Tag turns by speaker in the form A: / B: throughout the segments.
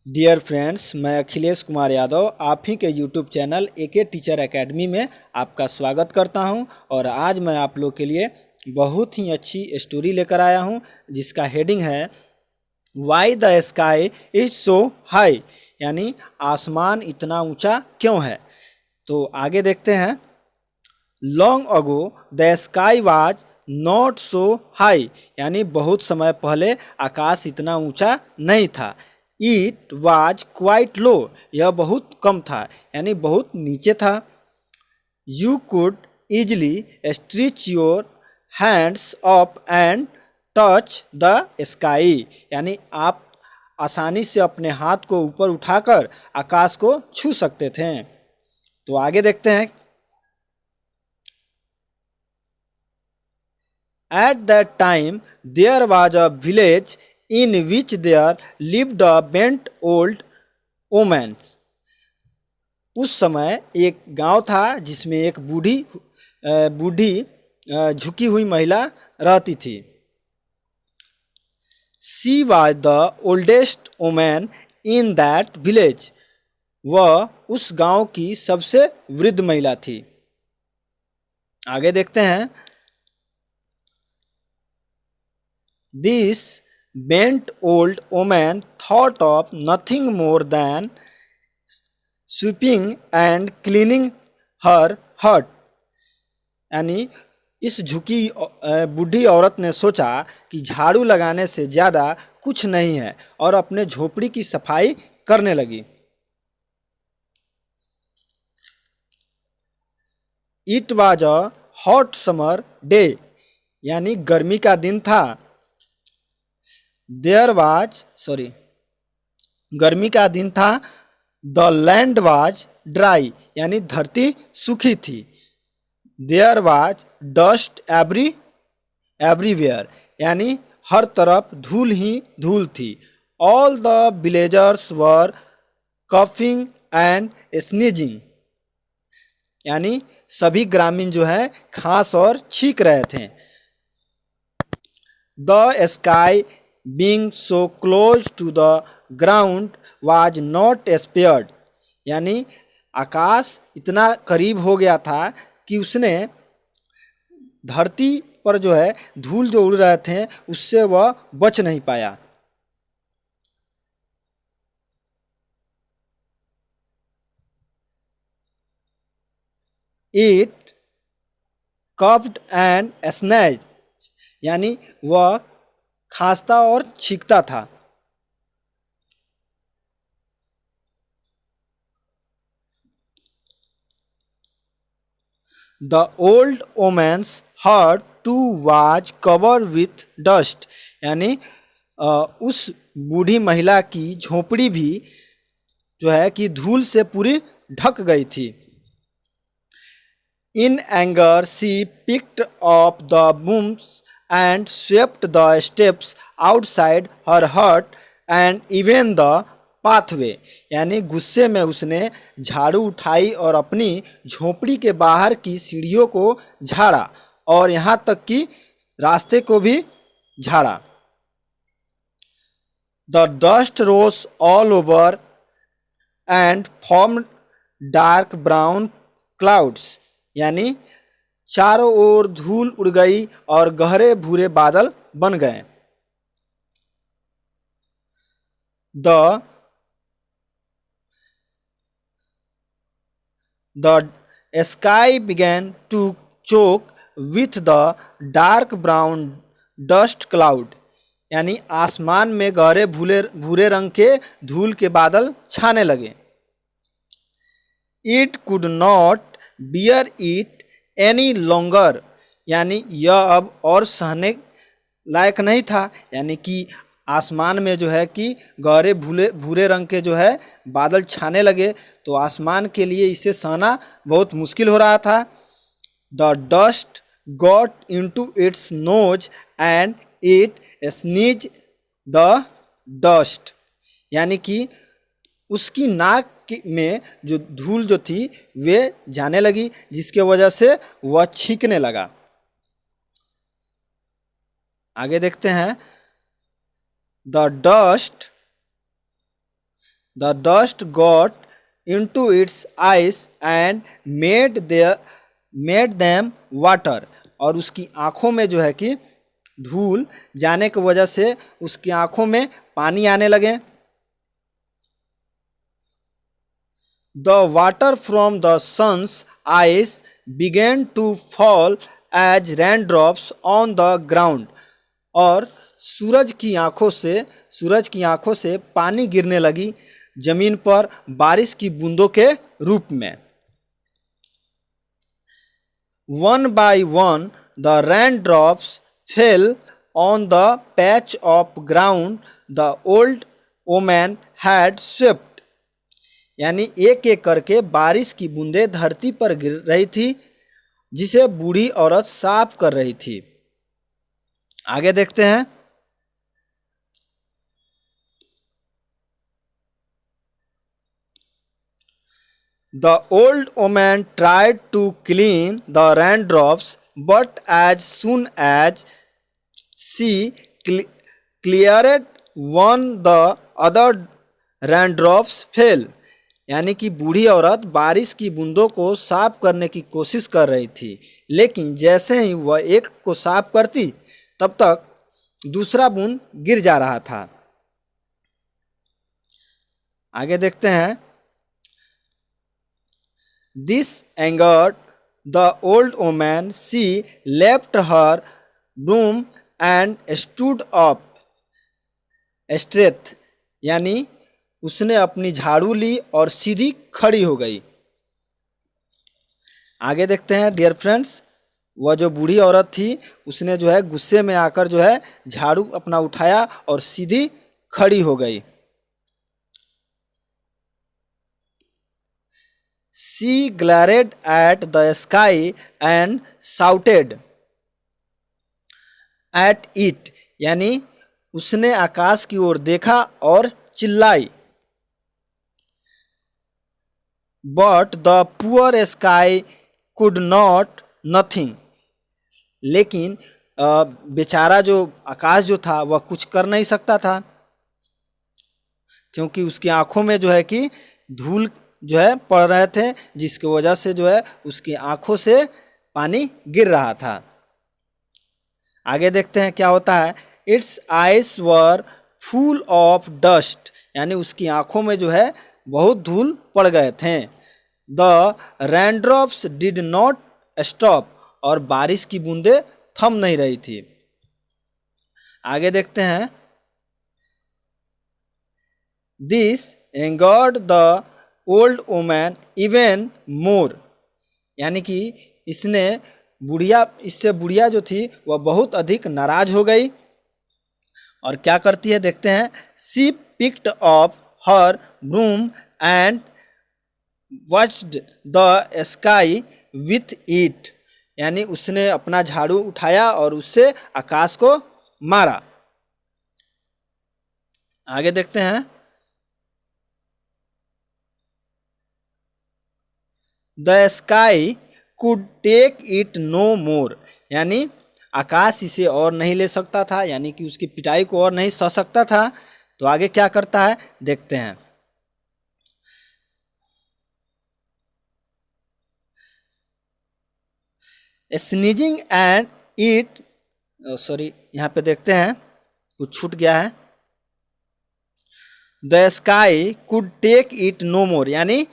A: Dear friends, मैं अखिलेश कुमार यादव आप ही के YouTube channel AK teacher academy में आपका स्वागत करता हूं। और आज मैं आप लोग के लिए बहुत ही अच्छी स्टोरी लेकर आया हूं जिसका हेडिंग है why the sky is so high, यानी आसमान इतना ऊंचा क्यों है। तो आगे देखते हैं। Long ago the sky was not so high, यानी बहुत समय पहले आकाश इतना ऊंचा नहीं था। इट वाज क्वाइट लो, यह बहुत कम था, यानी बहुत नीचे था। You could easily stretch your hands up and touch the sky, यानी आप आसानी से अपने हाथ को ऊपर उठाकर आकाश को छू सकते थे। तो आगे देखते हैं। At that time, there was a village in which there lived a bent old woman. उस समय एक गांव था जिसमें एक बूढ़ी झुकी हुई महिला रहती थी। She was the oldest woman in that village. वह उस गांव की सबसे वृद्ध महिला थी। आगे देखते हैं। This bent old woman thought of nothing more than sweeping and cleaning her hut. यानी इस झुकी बूढ़ी औरत ने सोचा कि झाड़ू लगाने से ज़्यादा कुछ नहीं है और अपने झोपड़ी की सफाई करने लगी। It was a hot summer day, यानी गर्मी का दिन था। गर्मी का दिन था। द लैंड वाज ड्राई, यानी धरती सूखी थी। देयर वाज डस्ट एवरीवेयर, यानी हर तरफ धूल ही धूल थी। All the villagers were coughing and sneezing, यानी सभी ग्रामीण जो है खांस और छींक रहे थे। The sky being so close to the ground was not spared, यानी आकाश इतना करीब हो गया था कि उसने धरती पर जो है धूल जो उड़ रहे थे उससे वह बच नहीं पाया। It coughed and sneezed, यानी वह खांसता और छींकता था। The old women's hut too was cover with dust, यानी उस बूढ़ी महिला की झोपड़ी भी जो है कि धूल से पूरी ढक गई थी। In anger she picked up the brooms and swept the steps outside her hut and even the pathway, यानी गुस्से में उसने झाड़ू उठाई और अपनी झोपड़ी के बाहर की सीढ़ियों को झाड़ा और यहाँ तक कि रास्ते को भी झाड़ा। The dust rose all over and formed dark brown clouds, यानी चारों ओर धूल उड़ गई और गहरे भूरे बादल बन गए। The sky began to choke with the dark brown dust cloud, यानी आसमान में गहरे भूरे रंग के धूल के बादल छाने लगे। It could not bear it any longer, यानी यह अब और सहने लायक नहीं था, यानी कि आसमान में जो है कि गहरे भूरे रंग के जो है बादल छाने लगे तो आसमान के लिए इसे सहना बहुत मुश्किल हो रहा था। The dust got into its nose and it sneeze the dust, यानी कि उसकी नाक में जो धूल जो थी वे जाने लगी जिसके वजह से वह छींकने लगा। आगे देखते हैं। The dust the dust got into it's eyes and made them water, और उसकी आँखों में जो है कि धूल जाने की वजह से उसकी आँखों में पानी आने लगे। The water from the sun's eyes began to fall as rain drops on the ground, और सूरज की आँखों से पानी गिरने लगी जमीन पर बारिश की बूंदों के रूप में। One by one the rain drops fell on the patch of ground the old woman had swept, यानी एक एक करके बारिश की बूंदें धरती पर गिर रही थी जिसे बूढ़ी औरत साफ कर रही थी। आगे देखते हैं। The old woman tried to clean the raindrops, but as soon as she cleared one, the other raindrops fell. यानी कि बूढ़ी औरत बारिश की बूंदों को साफ करने की कोशिश कर रही थी, लेकिन जैसे ही वह एक को साफ करती तब तक दूसरा बूंद गिर जा रहा था। आगे देखते हैं। This angered the old woman. She left her broom and stood up straight, यानी उसने अपनी झाड़ू ली और सीधी खड़ी हो गई। आगे देखते हैं डियर फ्रेंड्स। वह जो बूढ़ी औरत थी उसने जो है गुस्से में आकर जो है झाड़ू अपना उठाया और सीधी खड़ी हो गई। She glared at the sky and shouted at it, यानी उसने आकाश की ओर देखा और चिल्लाई। But the poor sky could not nothing, लेकिन बेचारा जो आकाश जो था वह कुछ कर नहीं सकता था, क्योंकि उसकी आंखों में जो है कि धूल जो है पड़ रहे थे, जिसकी वजह से जो है उसकी आंखों से पानी गिर रहा था। आगे देखते हैं क्या होता है। It's eyes were full of dust, यानी उसकी आंखों में जो है बहुत धूल पड़ गए थे। The raindrops did not stop, और बारिश की बूंदें थम नहीं रही थी। आगे देखते हैं। This angered the old woman even more, यानी कि इससे बुढ़िया जो थी वह बहुत अधिक नाराज हो गई और क्या करती है देखते हैं। She picked up her broom and watched the sky with it, यानी उसने अपना झाड़ू उठाया और उससे आकाश को मारा। आगे देखते हैं। The sky could take it no more, यानी आकाश इसे और नहीं ले सकता था, यानी कि उसकी पिटाई को और नहीं सह सकता था। तो आगे क्या करता है देखते हैं। स्नीजिंग एंड इट, सॉरी यहाँ पे देखते हैं कुछ छूट गया है। The sky could take it no more, यानी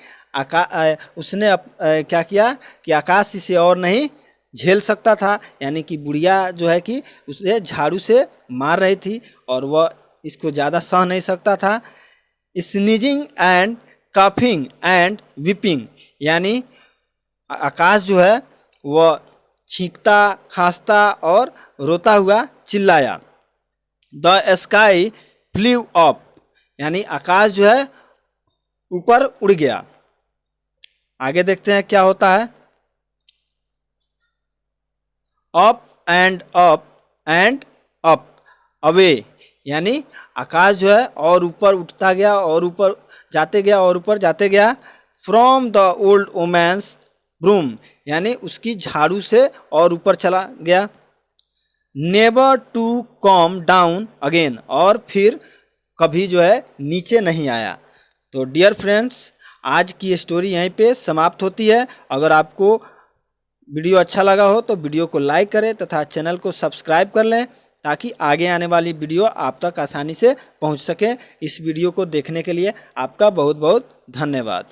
A: उसने क्या किया कि आकाश इसे और नहीं झेल सकता था, यानी कि बुढ़िया जो है कि उसे झाड़ू से मार रही थी और वह इसको ज़्यादा सह नहीं सकता था। Sneezing and coughing and weeping, यानी आकाश जो है वह छींकता खांसता और रोता हुआ चिल्लाया। द स्काई फ्लीव अप, यानी आकाश जो है ऊपर उड़ गया। आगे देखते हैं क्या होता है। Up and up and up away, यानी आकाश जो है और ऊपर उठता गया और ऊपर जाते गया और ऊपर जाते गया। From the old woman's broom, यानी उसकी झाड़ू से और ऊपर चला गया। Never to come down again, और फिर कभी जो है नीचे नहीं आया। तो डियर फ्रेंड्स, आज की स्टोरी यहीं पे समाप्त होती है। अगर आपको वीडियो अच्छा लगा हो तो वीडियो को लाइक करें तथा चैनल को सब्सक्राइब कर लें, ताकि आगे आने वाली वीडियो आप तक आसानी से पहुंच सके। इस वीडियो को देखने के लिए आपका बहुत बहुत धन्यवाद।